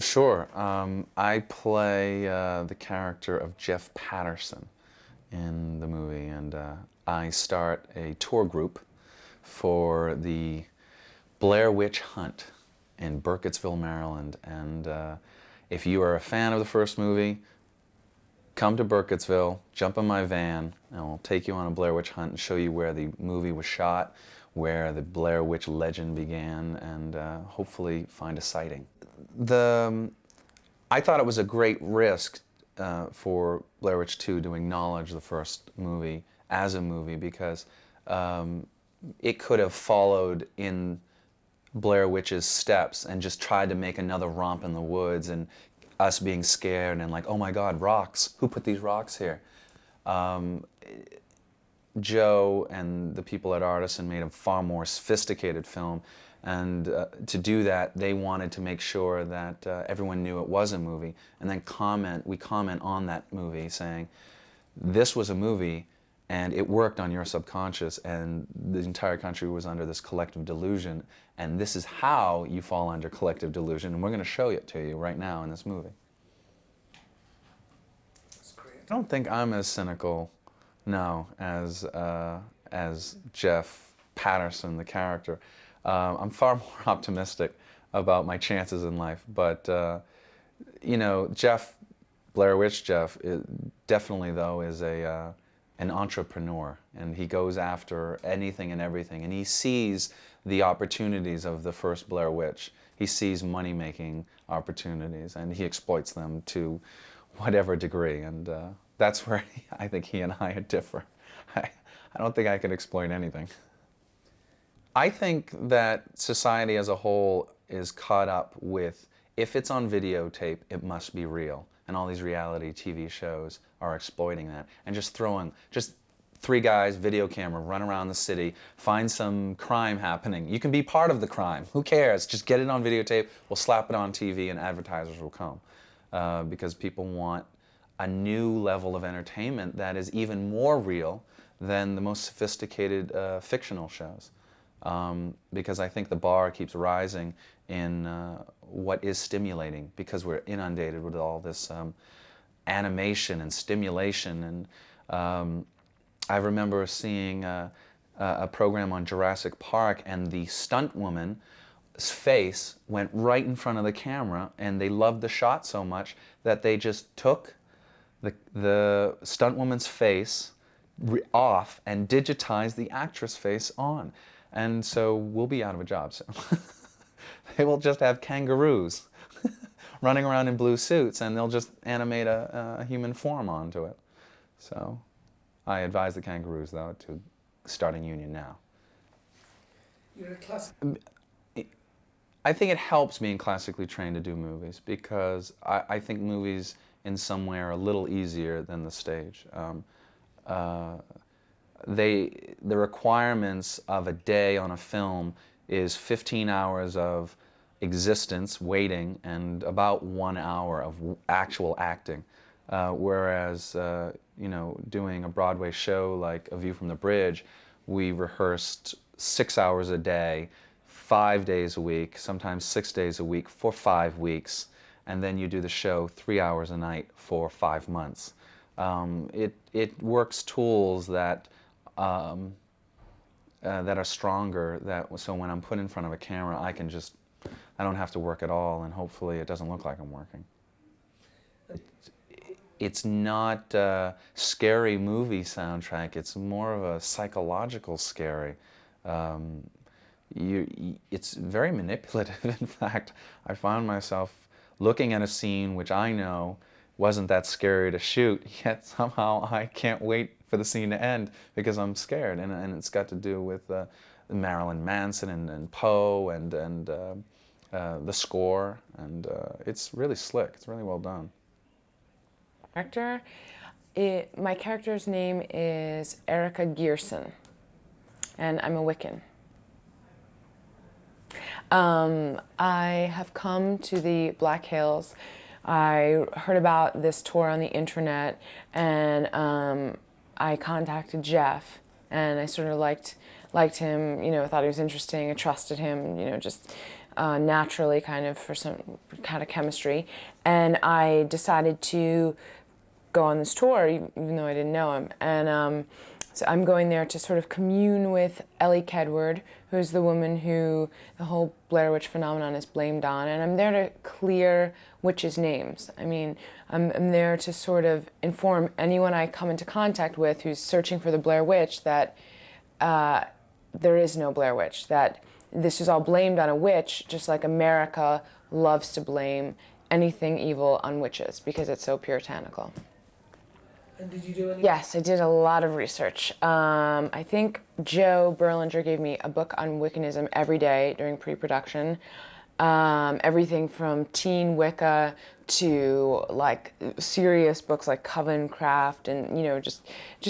Sure. I play the character of Jeff Patterson in the movie, and I start a tour group for the Blair Witch Hunt in Burkittsville, Maryland. And if you are a fan of the first movie, come to Burkittsville, jump in my van, and I'll take you on a Blair Witch Hunt and show you where the movie was shot, where the Blair Witch legend began, and hopefully find a sighting. I thought it was a great risk for Blair Witch 2 to acknowledge the first movie as a movie, because it could have followed in Blair Witch's steps and just tried to make another romp in the woods, and us being scared and like, oh my God, rocks! Who put these rocks here? Joe and the people at Artisan made a far more sophisticated film, and to do that, they wanted to make sure that everyone knew it was a movie, and then we comment on that movie saying, this was a movie, and it worked on your subconscious, and the entire country was under this collective delusion, and this is how you fall under collective delusion, and we're going to show it to you right now in this movie. That's great. I don't think I'm as cynical, no, as Jeff Patterson, the character. I'm far more optimistic about my chances in life, but you know, Blair Witch Jeff, definitely though is an entrepreneur, and he goes after anything and everything, and he sees the opportunities of the first Blair Witch. He sees money-making opportunities, and he exploits them to whatever degree, and that's where I think he and I differ. I don't think I could exploit anything. I think that society as a whole is caught up with, if it's on videotape, it must be real. And all these reality TV shows are exploiting that. And just three guys, video camera, run around the city, find some crime happening. You can be part of the crime. Who cares? Just get it on videotape, we'll slap it on TV, and advertisers will come. Because people want a new level of entertainment that is even more real than the most sophisticated fictional shows. Because I think the bar keeps rising in what is stimulating, because we're inundated with all this animation and stimulation. And I remember seeing a program on Jurassic Park, and the stunt woman's face went right in front of the camera, and they loved the shot so much that they just took the stunt woman's face off and digitized the actress face on. And so we'll be out of a job soon. They will just have kangaroos running around in blue suits, and they'll just animate a human form onto it. So I advise the kangaroos, though, to starting union now. You're a classic. I think it helps being classically trained to do movies, because I think movies in some way are a little easier than the stage. The requirements of a day on a film is 15 hours of existence, waiting, and about 1 hour of actual acting. Whereas, you know, doing a Broadway show like A View from the Bridge, we rehearsed 6 hours a day, 5 days a week, sometimes 6 days a week for 5 weeks, and then you do the show 3 hours a night for 5 months. It works tools that that are stronger, so when I'm put in front of a camera, I don't have to work at all, and hopefully it doesn't look like I'm working. It's not a scary movie soundtrack, it's more of a psychological scary. It's very manipulative. In fact, I found myself looking at a scene which I know wasn't that scary to shoot, yet somehow I can't wait for the scene to end because I'm scared, and it's got to do with Marilyn Manson and Poe and the score, and it's really slick. It's really well done. My character's name is Erica Gearson, and I'm a Wiccan. I have come to the Black Hills. I heard about this tour on the internet, and I contacted Jeff, and I sort of liked him, you know, thought he was interesting, I trusted him, you know, just naturally, kind of for some kind of chemistry, and I decided to go on this tour, even though I didn't know him. And so I'm going there to sort of commune with Ellie Kedward, who's the woman who the whole Blair Witch phenomenon is blamed on. And I'm there to clear witches' names. I mean, I'm there to sort of inform anyone I come into contact with who's searching for the Blair Witch that there is no Blair Witch, that this is all blamed on a witch, just like America loves to blame anything evil on witches because it's so puritanical. And did you do any? Yes, I did a lot of research. I think Joe Berlinger gave me a book on Wiccanism every day during pre-production. Everything from teen Wicca to like serious books like Covencraft, and just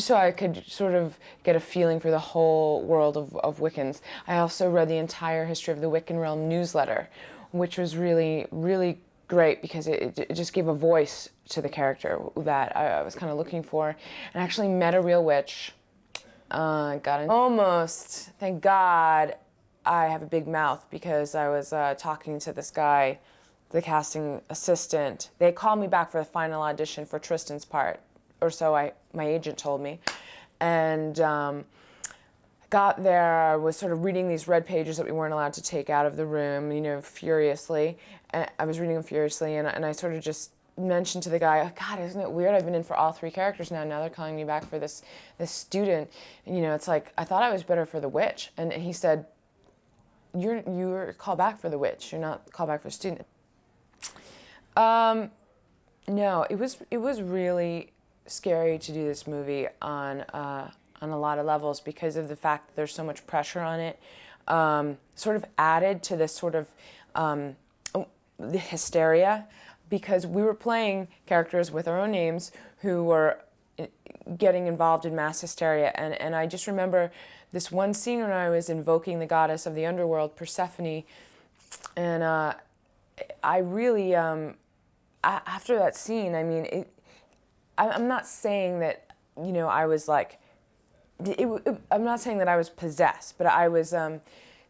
so I could sort of get a feeling for the whole world of Wiccans. I also read the entire history of the Wiccan Realm newsletter, which was really, really great because it just gave a voice to the character that I was kind of looking for, and actually met a real witch. Almost, thank God, I have a big mouth because I was talking to this guy, the casting assistant. They called me back for the final audition for Tristan's part, or so my agent told me, and got there, was sort of reading these red pages that we weren't allowed to take out of the room, furiously. And I was reading them furiously, and I sort of just mentioned to the guy, God, isn't it weird? I've been in for all 3 characters now. Now they're calling me back for this student. And, it's like, I thought I was better for the witch. And he said, you're called back for the witch. You're not called back for the student. No, it was really scary to do this movie on a lot of levels because of the fact that there's so much pressure on it. Sort of added to this sort of the hysteria, because we were playing characters with our own names who were getting involved in mass hysteria. And I just remember this one scene when I was invoking the goddess of the underworld, Persephone, and I really, after that scene, I mean, I'm not saying that, I was like, I'm not saying that I was possessed, but I was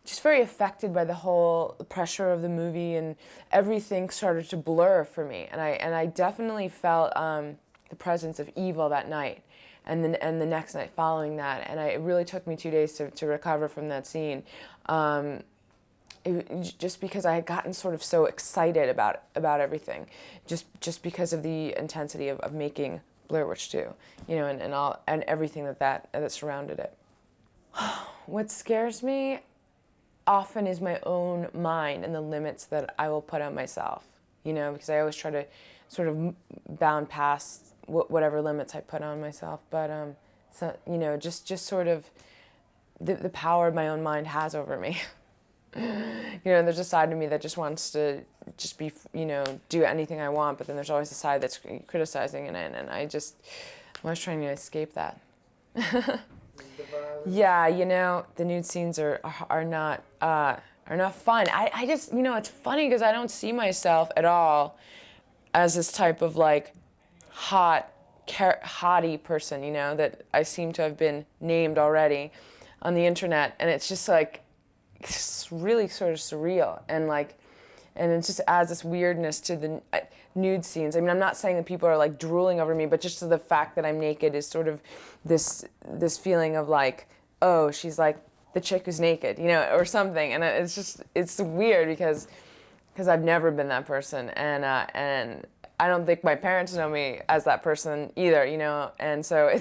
just very affected by the whole pressure of the movie, and everything started to blur for me. And I definitely felt the presence of evil that night, and the next night following that. And it really took me 2 days to recover from that scene, just because I had gotten sort of so excited about everything, just because of the intensity of making Blair Witch 2, and everything that surrounded it. What scares me often is my own mind and the limits that I will put on myself, because I always try to sort of bound past whatever limits I put on myself. But so, just sort of the power my own mind has over me. There's a side of me that just wants to just be, do anything I want, but then there's always a side that's criticizing, and I'm always trying to escape that. Yeah, the nude scenes are not fun. I just, it's funny because I don't see myself at all as this type of like hottie person, that I seem to have been named already on the internet, and it's just like, it's really sort of surreal, and it just adds this weirdness to the nude scenes. I mean, I'm not saying that people are like drooling over me, but just the fact that I'm naked is sort of this feeling of like, oh, she's like the chick who's naked, or something. And it's weird because I've never been that person, and I don't think my parents know me as that person either, And so I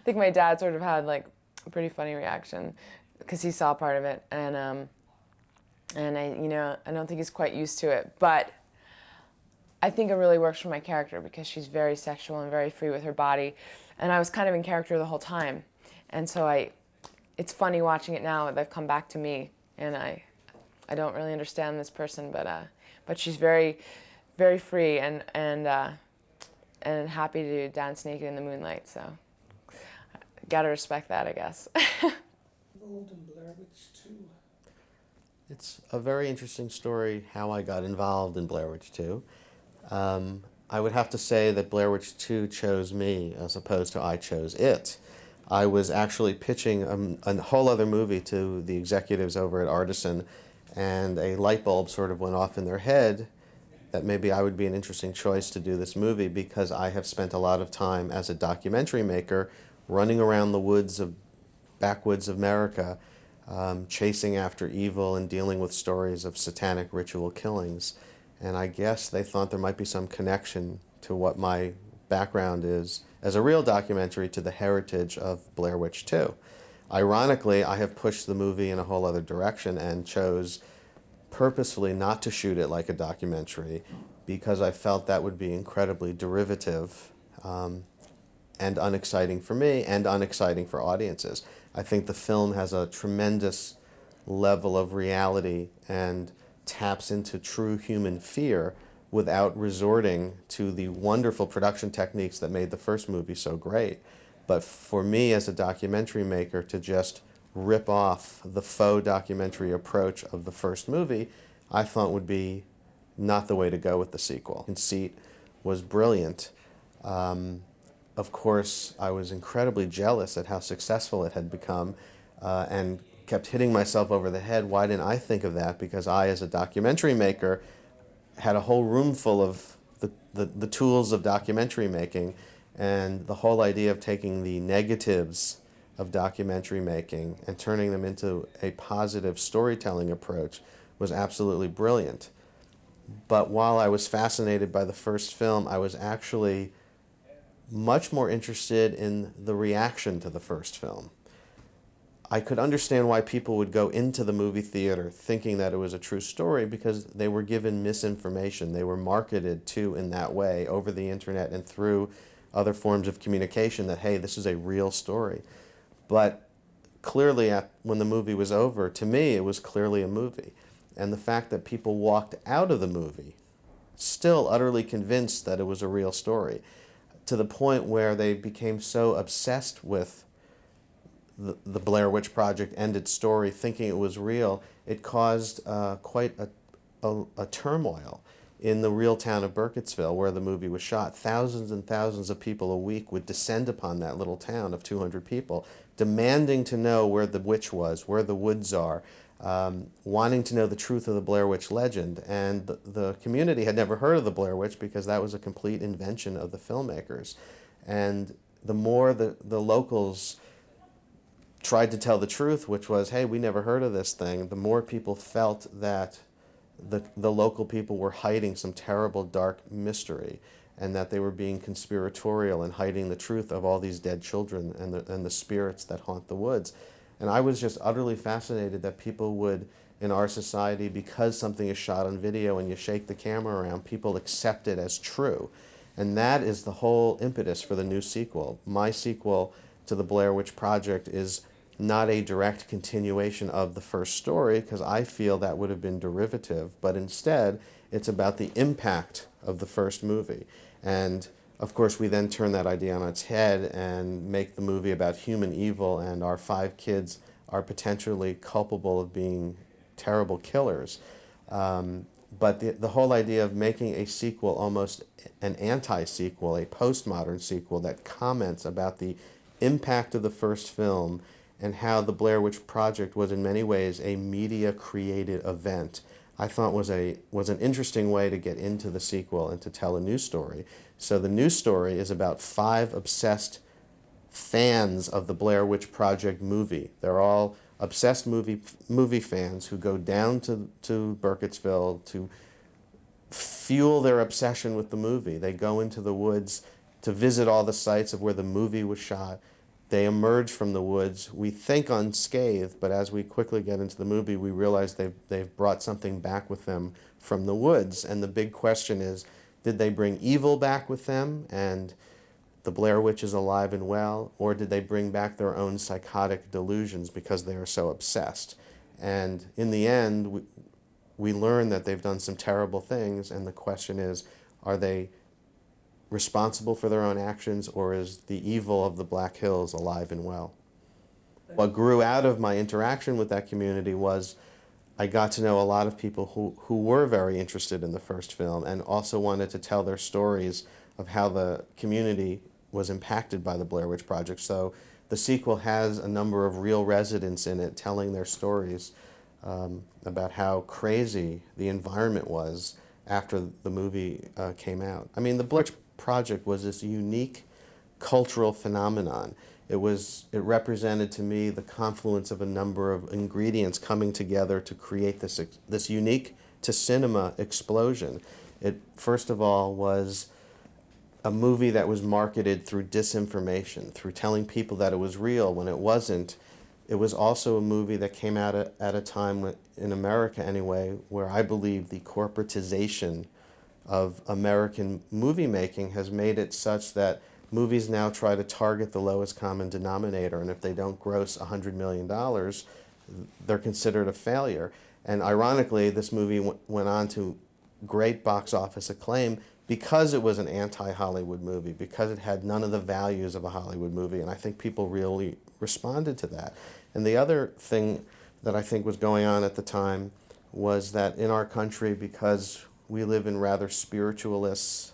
think my dad sort of had like a pretty funny reaction because he saw part of it, and I don't think he's quite used to it, but I think it really works for my character because she's very sexual and very free with her body, and I was kind of in character the whole time, and so it's funny watching it now. They've come back to me, and I don't really understand this person, but she's very, very free and happy to dance naked in the moonlight. So, gotta respect that, I guess. Involved in Blair Witch 2. It's a very interesting story how I got involved in Blair Witch 2. I would have to say that Blair Witch 2 chose me as opposed to I chose it. I was actually pitching a whole other movie to the executives over at Artisan, and a light bulb sort of went off in their head that maybe I would be an interesting choice to do this movie, because I have spent a lot of time as a documentary maker running around the backwoods of America, chasing after evil and dealing with stories of satanic ritual killings. And I guess they thought there might be some connection to what my background is as a real documentary to the heritage of Blair Witch 2. Ironically, I have pushed the movie in a whole other direction and chose purposefully not to shoot it like a documentary, because I felt that would be incredibly derivative and unexciting for me and unexciting for audiences. I think the film has a tremendous level of reality and taps into true human fear without resorting to the wonderful production techniques that made the first movie so great. But for me as a documentary maker to just rip off the faux documentary approach of the first movie, I thought would be not the way to go with the sequel. Conceit was brilliant. Of course, I was incredibly jealous at how successful it had become, and kept hitting myself over the head. Why didn't I think of that? Because I, as a documentary maker, had a whole room full of the tools of documentary making, and the whole idea of taking the negatives of documentary making and turning them into a positive storytelling approach was absolutely brilliant. But while I was fascinated by the first film, I was actually much more interested in the reaction to the first film. I could understand why people would go into the movie theater thinking that it was a true story, because they were given misinformation. They were marketed to in that way over the internet and through other forms of communication that, hey, this is a real story. But clearly, when the movie was over, to me, it was clearly a movie. And the fact that people walked out of the movie still utterly convinced that it was a real story, to the point where they became so obsessed with the Blair Witch Project and its story, thinking it was real, it caused quite a turmoil in the real town of Burkittsville, where the movie was shot. Thousands and thousands of people a week would descend upon that little town of 200 people, demanding to know where the witch was, where the woods are, wanting to know the truth of the Blair Witch legend. And the community had never heard of the Blair Witch, because that was a complete invention of the filmmakers. And the more the locals tried to tell the truth, which was, hey, we never heard of this thing, the more people felt that the local people were hiding some terrible dark mystery, and that they were being conspiratorial and hiding the truth of all these dead children and the spirits that haunt the woods. And I was just utterly fascinated that people would, in our society, because something is shot on video and you shake the camera around, people accept it as true. And that is the whole impetus for the new sequel. My sequel to the Blair Witch Project is not a direct continuation of the first story, because I feel that would have been derivative, but instead it's about the impact of the first movie. And of course we then turn that idea on its head and make the movie about human evil, and our 5 kids are potentially culpable of being terrible killers. But the whole idea of making a sequel almost an anti-sequel, a postmodern sequel that comments about the impact of the first film and how the Blair Witch Project was in many ways a media-created event, I thought was an interesting way to get into the sequel and to tell a new story. So the new story is about 5 obsessed fans of the Blair Witch Project movie. They're all obsessed movie fans who go down to Burkittsville to fuel their obsession with the movie. They go into the woods to visit all the sites of where the movie was shot. They emerge from the woods, we think unscathed, but as we quickly get into the movie, we realize they've brought something back with them from the woods. And the big question is, did they bring evil back with them and the Blair Witch is alive and well, or did they bring back their own psychotic delusions because they are so obsessed? And in the end, we learn that they've done some terrible things, and the question is, are they responsible for their own actions, or is the evil of the Black Hills alive and well? What grew out of my interaction with that community was I got to know a lot of people who were very interested in the first film and also wanted to tell their stories of how the community was impacted by the Blair Witch Project. So the sequel has a number of real residents in it telling their stories. about how crazy the environment was after the movie came out. I mean, the Blair Witch Project was this unique cultural phenomenon. It represented to me the confluence of a number of ingredients coming together to create this unique to cinema explosion. It, first of all, was a movie that was marketed through disinformation, through telling people that it was real when it wasn't. It was also a movie that came out at a time, in America anyway, where I believe the corporatization of American movie making has made it such that movies now try to target the lowest common denominator, and if they don't gross $100 million, they're considered a failure. And ironically, this movie went on to great box office acclaim because it was an anti-Hollywood movie, because it had none of the values of a Hollywood movie, and I think people really responded to that. And the other thing that I think was going on at the time was that in our country, because we live in rather spiritual-less,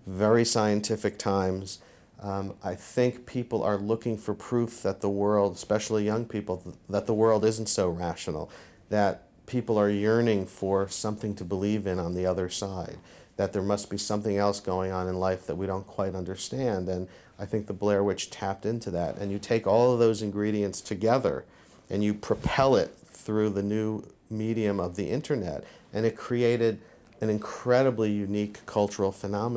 very scientific times, I think people are looking for proof that the world, especially young people, that the world isn't so rational, that people are yearning for something to believe in on the other side, that there must be something else going on in life that we don't quite understand. And I think the Blair Witch tapped into that. And you take all of those ingredients together and you propel it through the new medium of the internet, and it created an incredibly unique cultural phenomenon.